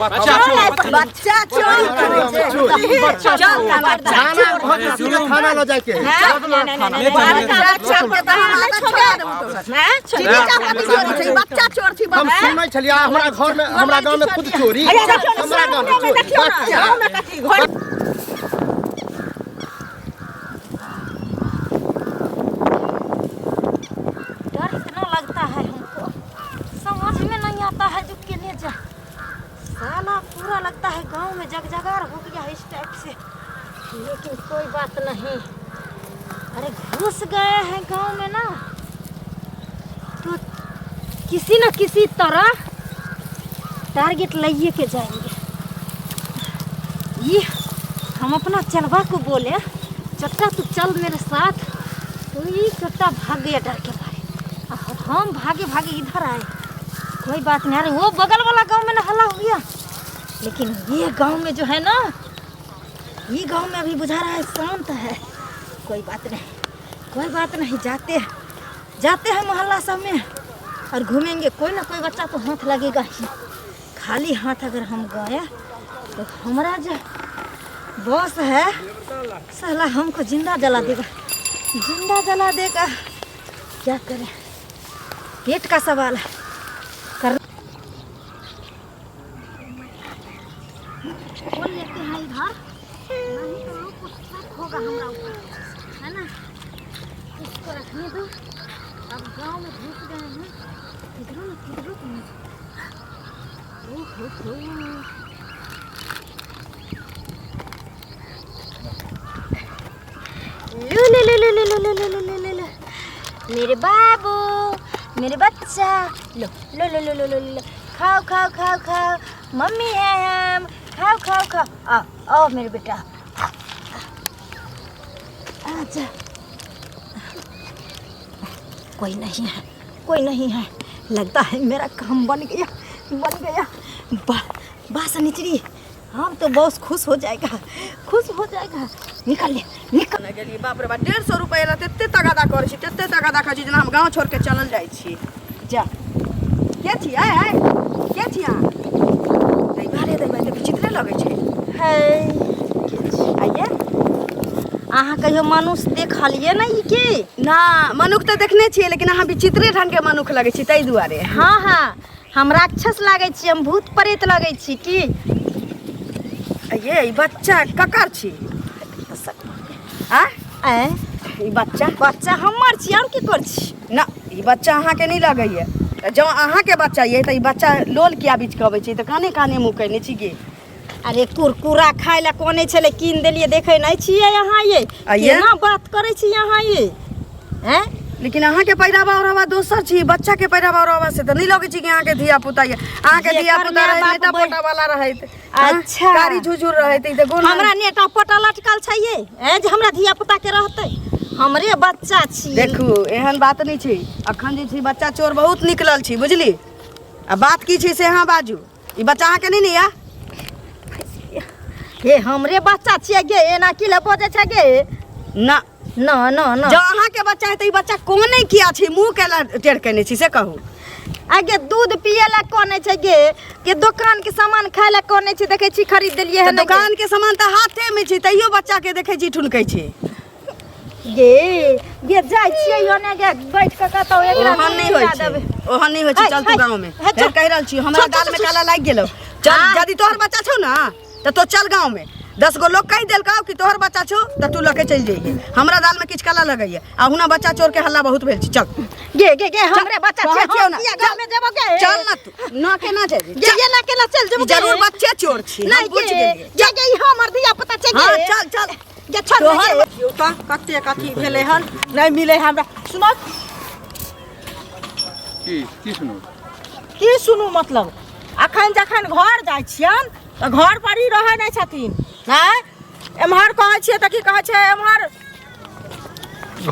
बच्चा थाना लो जाके बच्चा चोर थी हम सुनै छलियै हमरा घर में हमरा गांव में खुद चोरी हमरा गांव में चोरी डर इतना लगता है हमको समझ में नहीं आता है जो केने जा साला पूरा लगता है गांव में जगजगार हो गया इस टाइप से लेकिन कोई बात नहीं। अरे घुस गए हैं गांव में ना तो किसी न किसी तरह टारगेट लिए के जाएंगे। ये हम अपना चलवा को बोले चट्टा तू चल मेरे साथ तो ये चट्टा भाग गया डर के मारे और हम भागे भागे इधर आए। कोई बात नहीं। अरे वो बगल वाला गांव में ना हल्ला हो गया लेकिन ये गांव में जो है ना ये गांव में अभी बुझा रहा है शांत है। कोई बात नहीं जाते हैं मोहल्ला सब में और घूमेंगे। कोई ना कोई बच्चा तो हाथ लगेगा ही। खाली हाथ अगर हम गए तो हमारा जो बॉस है साला हमको जिंदा जला देगा क्या करें पेट का सवाल है। खोल लेते हैं इधर नहीं तो लोग को शक होगा हमरा ऊपर है ना। इसको रखने दो। अब गांव में घुस गए हैं किधरों ले मेरे बाबू मेरे बच्चा लो खाओ मम्मी है हम खाओ आओ मेरे बेटा अच्छा। कोई नहीं है लगता है मेरा काम बन गया बस निचरी हम तो बहुत खुश हो जाएगा निकल गेली बाप रे बा 150 रुपया ला तते तगादा करै छी जेना हम गांव छोड़ के चलल जाइ छी। जा के छी आय के छी दे बारे विचित्र लगै छै है आइए अहाँ कहियो मनुष्य देखलिए ना ई के ना मनुख तो देखने छियै लेकिन अहाँ विचित्र ढंग के मनुख लगै छी तै दुआरे। हाँ हम राक्षस लागै छी हम भूत प्रेत लगै छी की ये ई बच्चा ककर छी ई बच्चा हमर छी और की कर छी ना ई बच्चा अहाँ के नहीं लगैए जब अहाँ के बच्चा ये तो ई बच्चा लोल किया बीच कहबै छी तो काने मुँह कहने छी गे। अरे कुरकुरा खाय ला कोने छले कीन देलिए देखे नहीं छिए यहाँ ये केना बात करे छी यहाँ ये हैं लेकिन अहाँ के पैरावा औरवा दोसर छी बच्चा के पैरावा औरवा से तो नहीं लगे छी कि अहाँ के धिया पुता ये अहाँ के धिया पुता रहे नेटा पोटा वाला रहे अच्छा कारी झुझुर रहे तो गोल हमरा नेटा पोटा लटकल छै ये जे हमरा धिया पुता के रहते हमरे बच्चा छी। देखू एहन बात नहीं छी अखन जे छी बच्चा चोर बहुत निकलल छी बुझली आ बात की छी से अहाँ बाजू ई बच्चा अहाँ के नहीं या हे हमरे बच्चा छिए गे एना कि ले बजे छै गे ना जो अहाँ के बच्चा है तो ई बच्चा कोने किया छी मुंह केला टेढ़ केने छी से कहू आगे दूध पिए ला कोने छै गे के दुकान के सामान खाय ला कोने छी देखे छी खरीद देलिए है दुकान के सामान त हाथे में छी तइयो बच्चा के देखे छी ठुनकै छी गे जाय छिए ओने गे बैठ के कतौ एकरा नहीं होय छै ओहन नहीं होय छै चल तू गांव में फेर कह रहल छी हमरा गाल में काला लाग गेलो चल यदि तोहर बच्चा छौ ना तो चल गांव में 10 गो लोग कह देल कि तोहर बच्चा छो तो तू लके चल जाइए हमरा दाल में किछ काला लगैया आ हुना बच्चा चोर के हल्ला बहुत भेल छी चल गे हमरे बच्चा छे हम गांव में जेबो गे चल ना तू ना के ना जाबी ये ना के ना चल जेबो जरूर बच्चे चोर छी हम पूछ गेलिए गे हमर धिया पता छे गे चल गे छोड़ त कथि भेले हन नहीं मिले हमरा सुनो की सुनु मतलब अखन जखन घर जाय छियन तो घर पर ही रहे नहीं छथिन हैं एमहर कहै छियै त की कहै छै एमहर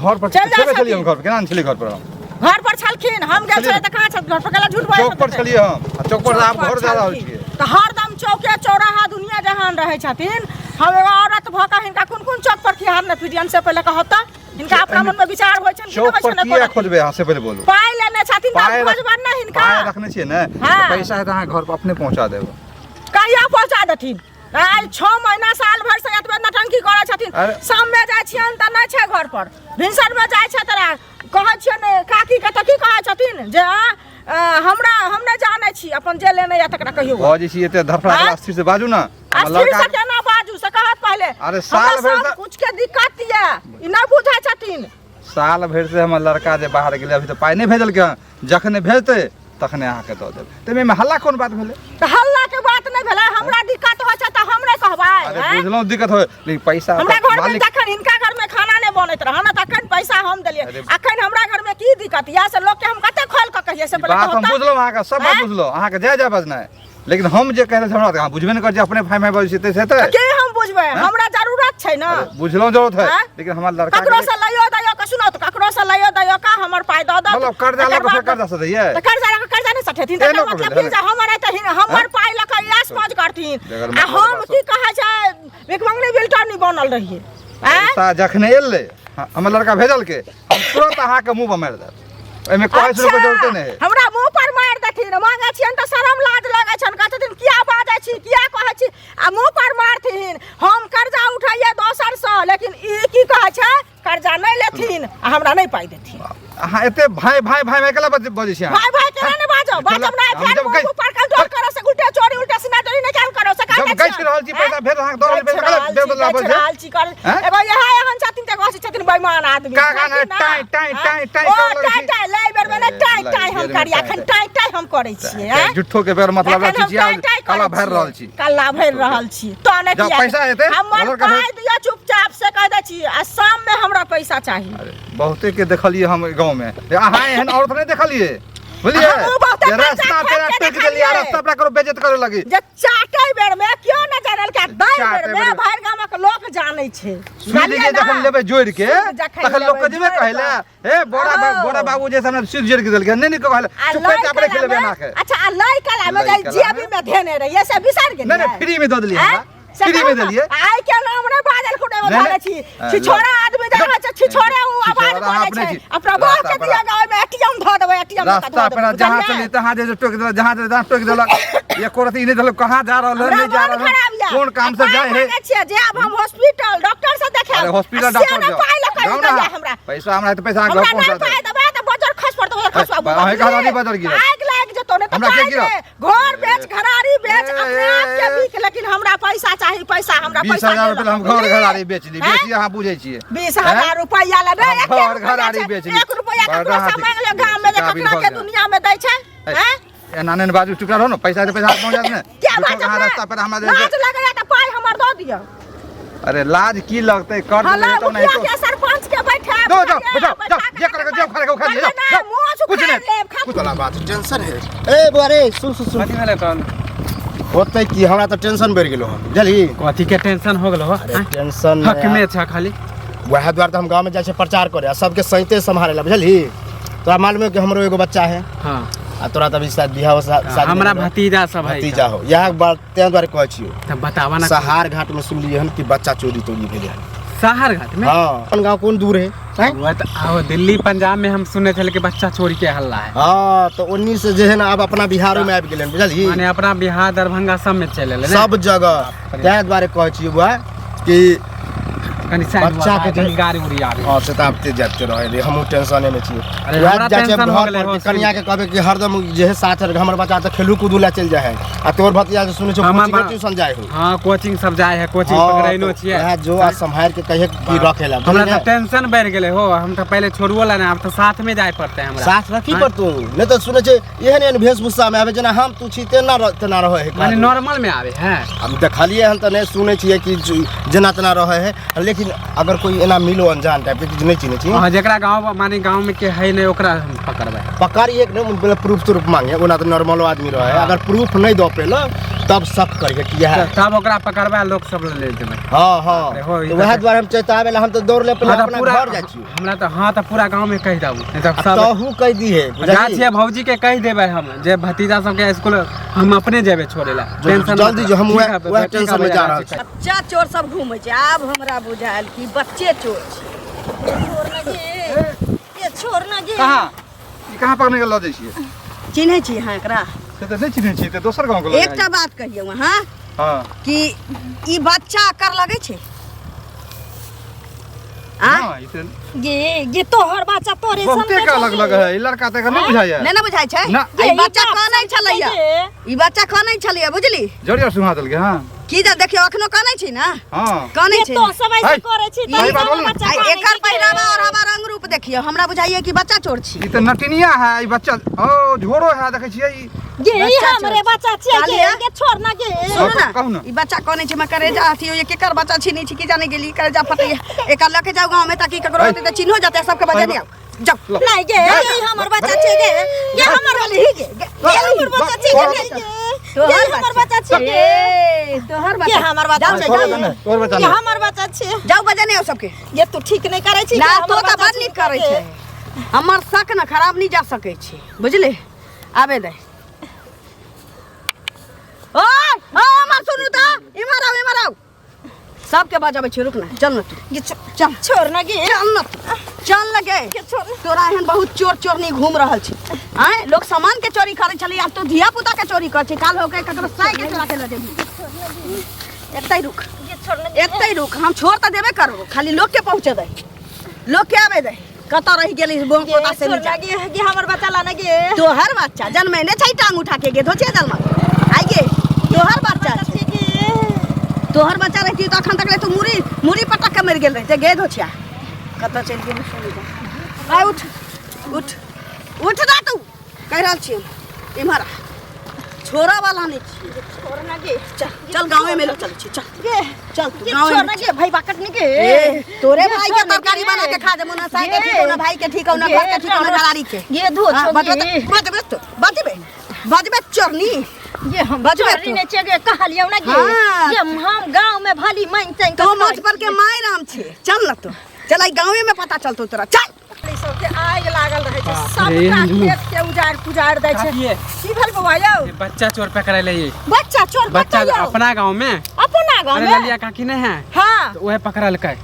घर पर चलिए हम घर पर केना चली घर पर छलखिन हम गेल छले त कहां छ घर पर गेला झूठ बोल चौक पर चलिए हम चौक पर आप घर जा रहल छियै त हरदम चौके चौराहा दुनिया जहान रहे छथिन हम एगो औरत भका हिनका कोन चौक पर खिहार न फिजियन से पहले कहता इनका अपना मन में विचार होय छै चौक पर किया खोजबे हां से पहले बोलू पाई लेने छथिन त खोजबन न हिनका पाई रखने छियै न पैसा है त अहाँ घर पर अपने पहुंचा देबो बचा देथिन आई 6 महीना साल भर से एतबे नटंकी करै छथिन शाम में जाय छियन त नै छै घर पर भिनसर में जाय छै तरा कहै छियन काकी के त की कहै छथिन जे हमरा हम नै जानै छी अपन जे लेने या तकरा कहियो बाजी छी एते धफड़ा स्थिर से बाजू ना स्थिर से केना बाजू से कहत पहले अरे साल भर से कुछ के दिक्कत ये ई नै बुझै छथिन साल भर से हमर लड़का जे बाहर गेलै अभी त पाई नै भेजल के जखने भेजते तखने अहाँ के दऽ देब तमे में हल्ला कोन बात भेलै त हल्ला के बात नै भेलै हमरा दिक्कत होय छै त हम नै कहबै अरे बुझलौ दिक्कत होय लेकिन पैसा हमरा घर में जखन इनका घर में खाना नै बनैत रहा न तखन पैसा हम देलियै अखन हमरा घर में की दिक्कत या से लोग के हम कते खोल के कहिए से पहले बात हम बुझलौ अहाँ के सब बात बुझलौ अहाँ के जय बजना लेकिन हम जे कहले हमरा अहाँ बुझबे नै कर जे अपने भाई बाबू से के हम बुझबै हमरा जरूरत छै न बुझलौ जरूरत है लेकिन हमर लड़का ककरो से लइयो दइयो के सुनो त ककरो से लइयो दइयो का हमर पाई द द मतलब कर्जा ला के कर्जा से दैयै त कर्जा नै सठेथिन त मतलब फिर जे हमर त हमर पाई ल के यास मौज करथिन आ हम की कहै छै एक मंगनी बिल्टर नै बनल रहिए पैसा जखने एले हमर लड़का भेजल के हम तुरंत अहाँ के मुंह पर मार देब एमे कहै सुनै के जरूरत नै है हमरा मुंह पर मार देथिन मांगे छियन त शरम लाज लागै छन कहथिन किया बाजै छी किया कहै छी आ मुंह पर मारथिन हम कर्जा उठाइए दोसर से लेकिन ई की कहै छै कर्जा नै लेथिन आ हमरा नै पाई देथिन अहाँ एते भाई भाई भाई में केला बजै छी भाई भाई केना नै बाजो बाजब नै फेर मुंह पर कंट्रोल करो से उल्टा चोरी उल्टा सीना चोरी नै काम करो से का जब गैस रहल छी पैसा भेज अहाँ 2 रुपया केला दे देला बजे हाल छी कर एगो यहा एहन छथिन त कहै छथिन बेईमान आदमी का टाई टाई टाई टाई ओ टाई टाई लै बेर में टाई टाई हम करी अखन टाई टाई हम करै छियै झूठो के बेर मतलब रखी छी काला भर रहल छी काला भर रहल छी तो नै किया पैसा हेते हमर पाई दिया चुपचाप से कह दै छी आ शाम में हमरा पैसा चाहिए बहुते के देखलिए हम गांव में अहाँ एहन औरत नै देखलिए बुझलिए रास्ता पे टक देलिए रास्ता पे करो बेइज्जत करे लगी जे चाटै बेर में क्यों न जानल के दाई बेर में भर गाम के लोग जानै छै सुई जे जखन लेबे जोड़ के तखन लोग के जेबे कहले ए बड़ा बाबू जे सामने सुई जोड़ के देल के नहीं कहले चुपे चाप रख लेबे ना के अच्छा आ लै कला में जेबी में धेने रहिए से बिसार गेल नहीं फ्री में द देलिए फ्री में देलिए आइ के नाम रे बादल खुटे में धारे छी छिछोरा आदमी देखा छ छिछोरा उ आवाज बोले छै अपना बाप के दिया गांव में एटीएम ध देबै एटीएम रास्ता पे जहां चली तहां जे टोक देला जहां जे टोक देला ये कोरती नहीं देलक कहां जा रहल है नहीं जा रहल है कौन काम से जाए है जे अब हम हॉस्पिटल डॉक्टर से देखे अरे हॉस्पिटल डॉक्टर जाओ हमरा पैसा हमरा तो पैसा घर पहुंचा दे देबै त बजर खस पड़त बजर खस बाबू है कहां नहीं बजर गिरा आग लाग जतो ने त घर बेच घरारी बेच अपने आप के बिक लेकिन हमरा पैसा चाहिए पैसा हमरा 20,000 रुपया हम घर घरारी बेच ली बेची अहाँ बुझै छियै 20,000 रुपया ले दे घर घरारी बेच ली 1 रुपया ककरो से मांग ले गांव में जे ककरा के दुनिया में दै छै हैं एना ने बाजू चुप रहो ना पैसा दे पैसा पहुंचा दे क्या बात कहां रास्ता पर हमरा दे लाज लगैया त पाई हमर दऽ दियौ अरे लाज की लगतै कर दे तो नहीं तो के सरपंच के बैठा दो जाओ जे कर के खा के खा ले कुछ नहीं कुछ वाला बात टेंशन है ए बुआरे सुन सुन कथी भेलै तहन होतै कि हमरा त टेंशन बढ़ गेलो ह बुझली कथी के टेंशन हो गेलो अरे टेंशन हक में छ खाली वह द्वार त हम गांव में जाय छै प्रचार करे सबके सहिते संभाले ला बुझली तोरा मालूम है कि हमरो एगो बच्चा है हां आ तोरा तभी शायद बियाह शादी हमरा भतीजा सब है भतीजा हो यह बात ते द्वारे कहै छियो तब बतावा ना सहार घाट में सुनलिए हन कि बच्चा चोरी भेले है सहार घाट में हां अपन गांव कौन दूर है वो तो आओ दिल्ली पंजाब में हम सुने थे कि बच्चा चोरी के हल्ला है हां तो 19 से जे है ना अब अपना बिहारो में आबि गेलन बुझली माने अपना बिहार दरभंगा सब में चले ले सब जगह ते द्वारे कहै छियो बुआ कि कनी साइड बच्चा के कहीं गाड़ी उड़ी आवे हां से त आपते जाते रहे रे हम टेंशन में छी अरे हमरा टेंशन हो गेलै घर कन्या के कहबे कि हरदम जे है साथ हमर बच्चा त खेलू कूदू ला चल जाय है आ तोर भतीजा से सुनै छ कोचिंग ट्यूशन जाय हो हां कोचिंग सब जाय है कोचिंग पकड़ैनो छियै हां जो आ संभाल के कहे कि रखेला हमरा त टेंशन बढ़ गेलै हो हम त पहले छोड़ुओ ला ना अब त साथ में जाय पड़ते हमरा साथ रखी पर तू नहीं तो सुनै छ एहन एहन वेशभूषा में आवे जना हम तू छी ते ना रहे है माने नॉर्मल में आवे है हम देखलिए हम त नहीं सुनै छियै कि जना तना रहे है लेकिन अगर कोई एना मिलो अनजान टाइप के चीज नहीं चिन्हे छी हां जेकरा गांव माने गांव में के है नहीं ओकरा हम पकड़बै पकड़ एक नहीं प्रूफ मांगे ओना तो नॉर्मल आदमी रहे अगर प्रूफ नहीं दो पेला तब शक करके कि है तब ओकरा पकड़बा लोग सब ले देबै हां हां वह द्वारा हम चेतावे ला हम तो दौड़ ले पे अपना घर जा छी हमरा त हां त पूरा गांव में कह दाऊ नहीं त सब तहू कह दी है जा छियै भौजी के कह देबै हम जे भतीजा सब के स्कूल हम अपने जेबै छोड़े ला टेंशन जल्दी जो हम वह टेंशन में जा रहल छी बच्चा चोर सब घूमै छै आब हमरा बुझायल कि बच्चे चोर छै छोड़ ना गे कहां पकड़ने के ल जाय छियै चिन्है छी हां एकरा से त नहीं चिन्है छी त दोसर गांव के ल एकटा बात कहियौ हां हां कि ई बच्चा कर लगे छे हां इसे ये तोहर बच्चा तोरे बहुते का अलग है ई लड़का त नहीं बुझाया नहीं ना बुझाई छै ना। ई बच्चा कानै छलैया ई बच्चा कानै छलैया बुझली जोड़िया सुहा देल के हां की जा देखियो अखनो कानै छी ना हां कानै ये छी तो सब ऐसे है। करे छी सही बात बोल ना। बच्चा आई एकर पहिरावा और हमार रंग रूप देखियो हमरा बुझाइए कि बच्चा चोर छी ई त नटनिया है ई बच्चा ओ झोरो है देखे छियै ई ये बच्चा हमरे चोर। बच्चा छिए कालिया। ये छोड़ ना के सुन ना कहू ना। ई बच्चा कानै छी मैं करे जा अथी ये केकर बच्चा छी नहीं छी की जाने गेली करे जा फटे एकर लके जाऊ गांव में ताकि ककरो दे चिन्हो जाते सबके बजा दिया जाओ नहीं ये हमर बच्चा छिए ये हमर वाली ही ये हमर बच्चा छिए ये हमर बच्चा छिए तोहर ये बच्चा हमर बच्चा तोर छिए तोर बच्चा ये हमर बच्चा छिए जाऊ बजाने हो सबके ये तू ठीक नहीं करे छी ना तो त बड़ नीक करे छै हमर शक न खराब नहीं जा सकै छै बुझले आबे दे ओए ओ हमर सुनू त इमहर आओ सबके बजाबै छै रुक ना चल न तू ये चल छोड़ ना के चल न चल लगे तोरा एहन बहुत चोर चोरनी घूम रहल छी आय लोग सामान के चोरी करे छली अब तो धिया पुता के चोरी कर छै काल होके ककरो साइकिल चला के ले जेबी एतै रुक ये छोड़ ना एतै रुक हम छोड़ त देबे करबो खाली लोग के पहुंचे दे लोग के आवे दे कत रह गेली बोम पोता से नीचे ये हमर बच्चा लाने के तोहर बच्चा जन्मे ने छै टांग उठा के गे धोचे जन्म आइ गे तोहर बच्चा छै तोहर बच्चा रहती तो अखन तक ले तू मुरी पटक के मर गेल रहते गे धोछिया कत चल गेल सुनी जा आइ उठ उठ उठ ना तू कह रहल छी इमहर छोरा वाला नहीं छी छोड़ ना के चल गांव में लो चल छी चल ये चल तू ये गांव छोड़ में ना के भाई बाकटनी के ए, तोरे ये भाई के छोड़ ना तरकारी के। बना के खा दे मुना साई के ये। ठीक होना भाई के ठीक होना ये घर के ठीक होना छोड़। गलारी के ये धो हाँ, छोड़ी बजबे चोरनी ये हम बजबे छोड़ी ने चगे कहलियो ना हाँ। ये हम गांव में भली मन चैन तो मच पर के माय राम छे चल न तू चल आई गांव में पता चलतो तोरा चल सबके आग लागल रहे छै बाप रे, सबका हम- खेत के उजाड़ पुजाड़ दै छै काटिए। की भेल बौआ यौ ये बच्चा चोर पकड़ ले ये बच्चा चोर बच्चा बच्चा अपना गांव में अपना गांव अरे में ललिया काकी नहीं है हां तो वह पकड़ल के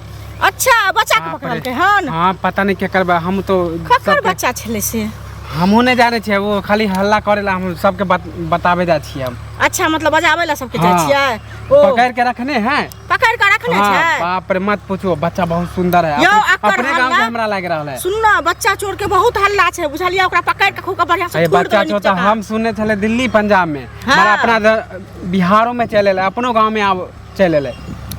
अच्छा बच्चा के पकड़ल के हन हाँ पता नहीं क्या करबा हम तो ककर सबके- बच्चा छले से हमहू नहीं जाने छियै वो खाली हल्ला करेला हम सबके बतावे जा छियै हम अच्छा मतलब बजाबै ला सबके जाइ हाँ। छियै ओ पकड़ के रखने हैं पकड़ के रखने हाँ, छै बाप रे मत पूछो बच्चा बहुत सुंदर है यौ, अपने अकर गांव के हल्ला- हमरा लाग रहा है सुन ना बच्चा चोर के बहुत हल्ला छै बुझलियै ओकरा पकड़ के खूब बढ़िया से अरे थोड़ बच्चा देबै चोर नीचे तो का। हम सुनने चले दिल्ली पंजाब में हाँ। मगर अपना बिहारों में चले अपनो गांव में अब चले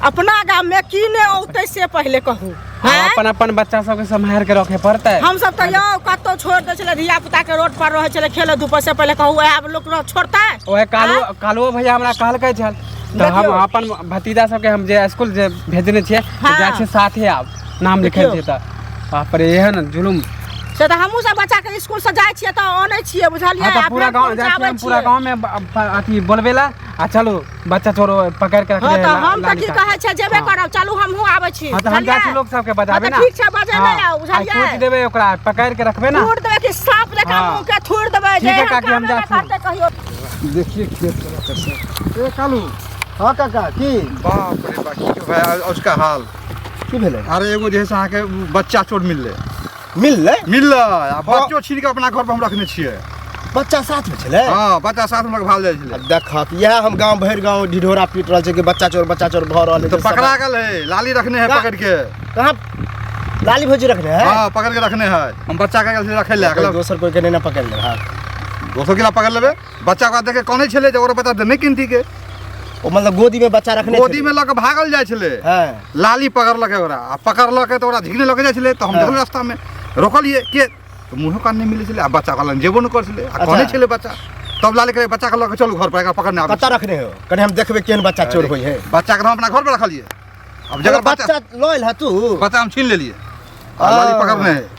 अपना गांव में की ने औते से पहले कहू हैं? अपन अपन बच्चा सबके संभाल के रखे पड़ते है हम सब तो यौ कतो छोड़ दे छले धिया पुता के रोड पर रहे छले खेले धूप से पहले कहू आब लोग छोड़ता है ओहे कालुओ भैया हमरा कहलकै छल तो हम देखियौ। अपन भतीजा सबके हम जे स्कूल जे भेजने छियै हाँ। तो जाइ छै साथे आब नाम लिखल छै देखियौ। तऽ बाप रे एहन जुलुम से तो हमहू सब बच्चा के स्कूल से जाय छियै तो आनै छियै बुझलियै हाँ तो आ पूरा फेर गांव जाइ छियै पहुंचाबै हम पूरा छियै। गांव में अथी बोलबेला आ चलो बच्चा चोर पकड़ के रख हाँ दे तो हम तो की लालिका। कहै छै जेबे हाँ। करब चलू हमहू आबै छी हाँ तो हम जाइ छी लोग सबके बजाबे ना ठीक छै बजे हाँ, ले आउ बुझलियै सोच देबै ओकरा पकड़ के रखबे ना थोड़ देबै कि सांप लेखा हाँ। मुंह के थोड़ देबै ठीक है जे काकी, हम काम जाइ छी। करते कहियो देखिए खेत ए कालू हाँ काका की बाप रे बाप की भाई उसका हाल की भेलै अरे एगो जे है से अहाँके बच्चा चोर मिलले मिललै आ बच्चो छीन के अपना घर पर हम रखने छियै बच्चा साथ में छलै हाँ बच्चा साथ में भाग जाइ छलै देखत इएह हम गांव भरि गांव ढिढोरा पीट रहल छै कि बच्चा चोर भऽ रहल है तो पकड़ा गेल है लाली रखने है का- पकड़ के कहाँ लाली भौजी रखने है हाँ पकड़ के रखने है हम बच्चा के गेल रखे ले अगला दोसर कोई के नहीं ना पकड़ ले हाँ दोस्तों के पकड़ लेबे बच्चा का देखे कौन छले जे ओकरा पता नहीं किनती के ओ मतलब गोदी में बच्चा रखने गोदी में लके भागल जाइ छले हाँ लाली पकड़लके ओकरा आ पकड़लके तो ओकरा झिकने लगे जाइ छले तो हम हाँ। देखल रास्ता में रोकलिए के तो मुंह कान नहीं मिले छले आ बच्चा वाला जेबो न कर छले आ कौन अच्छा। छले बच्चा तब लाली के बच्चा के लके चलू घर पर एकरा पकड़ने आबै कतऽ रखने हो कने हम देखबे केहन बच्चा चोर होई है बच्चा के हम अपना घर पर रखलिए अब जगह बच्चा बच्चा लॉयल है तू बच्चा हम छीन लेलिए आ लाली पकड़ने है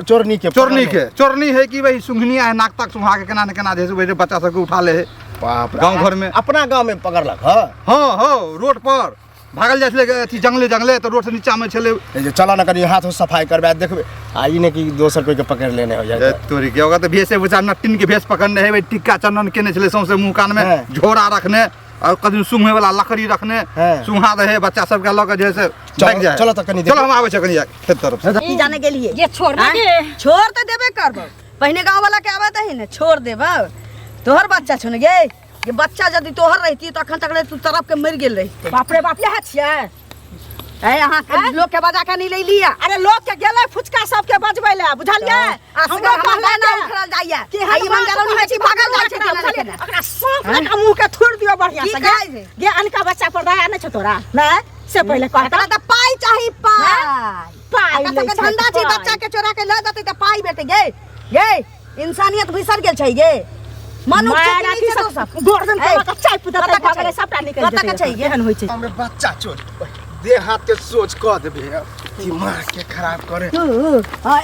चोरनी के चोरनी है कि भाई सुंघनिया है नाक तक सुंघा के केना न केना जैसे वैसे बच्चा सबके उठा ले है बाप रे। गाँव घर में अपना गांव में पकड़लक हाँ हाँ हाँ रोड पर भागल जाइ छले अथी जंगले तो रोड से नीचा में छले ए जे चला ना कनी हाथ हो सफाई करबा देखबे आ ई ने कि दोसर कोई के पकड़ लेने हो ए, जाए तोरी के होगा तो भेस है बेचारा नटिन के भेस पकड़ने है भाई टिक्का चंदन केने छले सौंसे मुंह कान में हाँ। झोरा रखने और कभी सूंघे वाला लकड़ी रखने हाँ। सूंघा रहे बच्चा सबके लग जैसे भाग जाए चलो तो कनी चलो हम आवे छ कनी खेत तरफ से ई जाने के लिए ये छोड़ ना हाँ? के छोड़ तो देबे करबो पहले गांव वाला के आवे तही ने छोड़ देबो तोहर बच्चा छुन गे ये बच्चा यदि तोहर रहती तो अखन तक तू तरफ के मर गेल रही। बाप रे बाप यह छियै ए यहाँ के लोग के बजा के नहीं ले लिया। अरे लोग के गेले फुचका सबके बजबै ले बुझलियै हमरो कहले ना उखड़ल जाइए कि आई मंगरौनी में छी भागल जाय छै बुझलियै ओकरा सांप लगा मुंह के थुर दियो बढ़िया की से कहै छै? गे अनका बच्चा पर दया नै छ तोरा नै से पहिले कहता एकरा त पाई चाही पाई पाई एकरा के धंधा छै बच्चा के चोरा के ल जतै त पाई भेटै गे गे इंसानियत बिसर गेल छै गे मनुष्य के नीचे तो सब गोरदन के चाय पुता तक भागले सबटा निकल कतऽ के छै एहन होय छै हमें बच्चा चोरी दे हाथ के सोच कह देबे दिमाग के खराब करे हां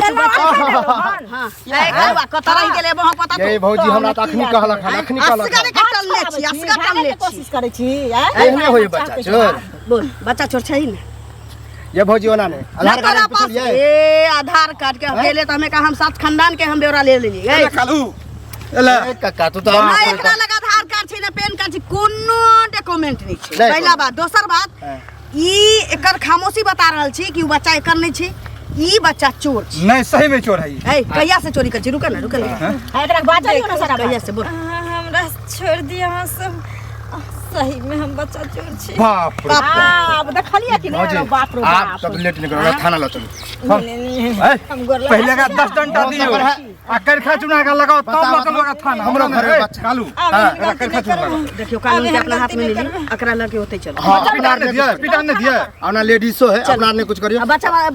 ए गलवा कतऽ रहि गेलै वहां पता ये भौजी हमरा त अखनी कहलक अखनी कहलक असगर के टलले छी असगर टलले छी कोशिश करै छी एहने होय बच्चा चोर बोल बच्चा चोर छै ने ये भौजी ओना ने आधार कार्ड पास पूछलिए ए आधार कार्ड के अकेले त हमें का हम साथ खानदान के हम ब्यौरा ले लेली ए कालू एला काका तू तो ना एकरा लगा आधार कार्ड छै ना पैन कार्ड छै कोनो डॉक्यूमेंट नहीं छै नहीं। पहला बात दोसर बात ई एकर खामोशी बता रहल छी कि उ बच्चा एकर नहीं छै ई बच्चा चोर छै नहीं सही में चोर है ए कहिया से चोरी कर छी रुक ना एकरा बाजलियो ना सारा कहिया से बोल हमरा छोड़ दिया हाँ सब सही में हम बच्चा चोर छी बाप रे अब देखलिए कि भौजी नहीं बाप रे आप बाप सब लेट निकलो थाना लो चलो पहले का 10 डंडा दियो आ करखा चुना का लगाओ तब लोकल का थाना हमरो घर में बच्चा कालू हां करखा चुना लगाओ देखियो कानून के अपना हाथ में ले ली एकरा लगे होते चलो हां पिटान ने दिया अपना लेडीसो है अपना ने कुछ करियो अब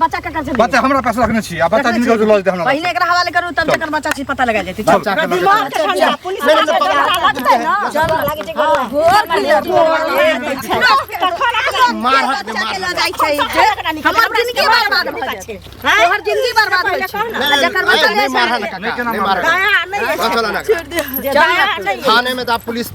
बच्चा का कर से बच्चा हमरा पास रखने छी आ बच्चा दिन को लॉज दे हमरा पहले एकरा हवाले करू तब जकर बच्चा छी पता लगा जेती बच्चा के दिमाग के ठंडा पुलिस लगतै ना चल लागे छै मार हट के बच्चा के ल जाय छै हमर जिंदगी बर्बाद भ जाय छै तोहर जिंदगी बर्बाद भ छै जकर बच्चा नहीं मारा ना काका नहीं मारा दया नहीं चलो ना दया नहीं थाने में तो आप पुलिस